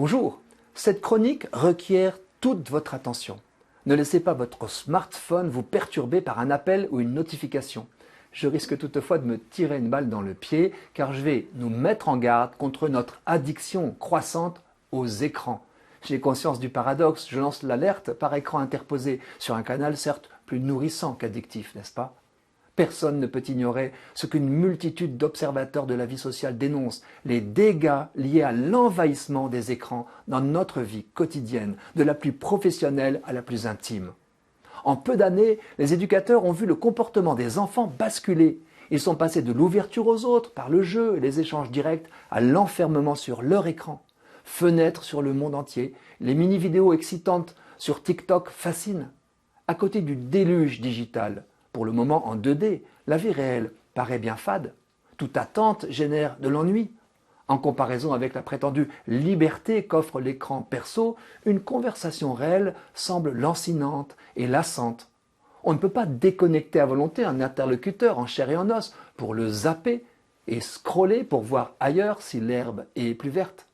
Bonjour, cette chronique requiert toute votre attention. Ne laissez pas votre smartphone vous perturber par un appel ou une notification. Je risque toutefois de me tirer une balle dans le pied car je vais nous mettre en garde contre notre addiction croissante aux écrans. J'ai conscience du paradoxe, je lance l'alerte par écran interposé sur un canal certes plus nourrissant qu'addictif, n'est-ce pas ? Personne ne peut ignorer ce qu'une multitude d'observateurs de la vie sociale dénoncent, les dégâts liés à l'envahissement des écrans dans notre vie quotidienne, de la plus professionnelle à la plus intime. En peu d'années, les éducateurs ont vu le comportement des enfants basculer. Ils sont passés de l'ouverture aux autres par le jeu et les échanges directs à l'enfermement sur leur écran. Fenêtre sur le monde entier, les mini-vidéos excitantes sur TikTok fascinent. À côté du déluge digital, pour le moment en 2D, la vie réelle paraît bien fade. Toute attente génère de l'ennui. En comparaison avec la prétendue liberté qu'offre l'écran perso, une conversation réelle semble lancinante et lassante. On ne peut pas déconnecter à volonté un interlocuteur en chair et en os pour le zapper et scroller pour voir ailleurs si l'herbe est plus verte.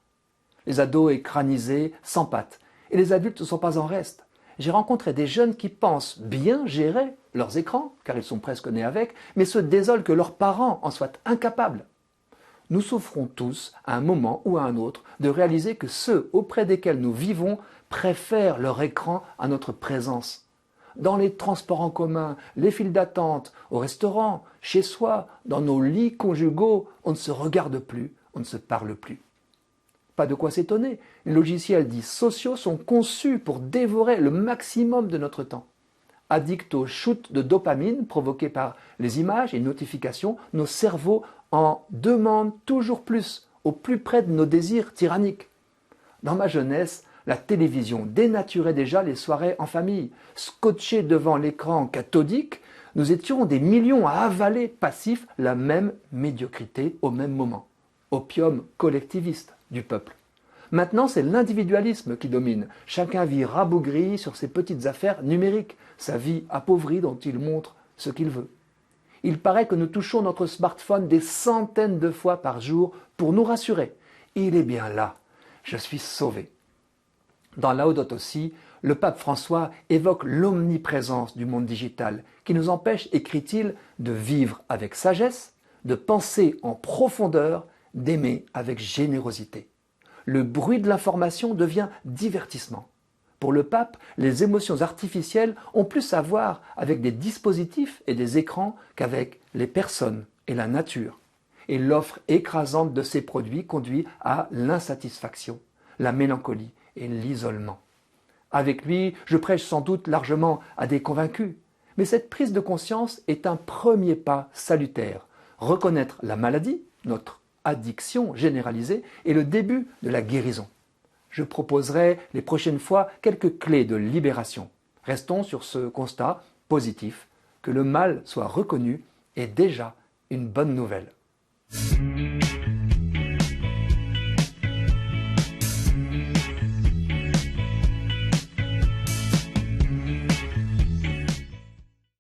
Les ados écranisés s'empâtent et les adultes ne sont pas en reste. J'ai rencontré des jeunes qui pensent bien gérer leurs écrans, car ils sont presque nés avec, mais se désolent que leurs parents en soient incapables. Nous souffrons tous, à un moment ou à un autre, de réaliser que ceux auprès desquels nous vivons préfèrent leur écran à notre présence. Dans les transports en commun, les files d'attente, au restaurant, chez soi, dans nos lits conjugaux, on ne se regarde plus, on ne se parle plus. Pas de quoi s'étonner, les logiciels dits sociaux sont conçus pour dévorer le maximum de notre temps. Addicts au shoot de dopamine provoqué par les images et notifications, nos cerveaux en demandent toujours plus, au plus près de nos désirs tyranniques. Dans ma jeunesse, la télévision dénaturait déjà les soirées en famille. Scotchés devant l'écran cathodique, nous étions des millions à avaler passifs la même médiocrité au même moment. Opium collectiviste du peuple. Maintenant, c'est l'individualisme qui domine. Chacun vit rabougri sur ses petites affaires numériques, sa vie appauvrie dont il montre ce qu'il veut. Il paraît que nous touchons notre smartphone des centaines de fois par jour pour nous rassurer. Il est bien là, je suis sauvé. Dans Laudato Si, le pape François évoque l'omniprésence du monde digital qui nous empêche, écrit-il, de vivre avec sagesse, de penser en profondeur, d'aimer avec générosité. Le bruit de l'information devient divertissement. Pour le pape, les émotions artificielles ont plus à voir avec des dispositifs et des écrans qu'avec les personnes et la nature. Et l'offre écrasante de ces produits conduit à l'insatisfaction, la mélancolie et l'isolement. Avec lui, je prêche sans doute largement à des convaincus. Mais cette prise de conscience est un premier pas salutaire. Reconnaître la maladie, notre addiction généralisée, est le début de la guérison. Je proposerai les prochaines fois quelques clés de libération. Restons sur ce constat positif, que le mal soit reconnu est déjà une bonne nouvelle.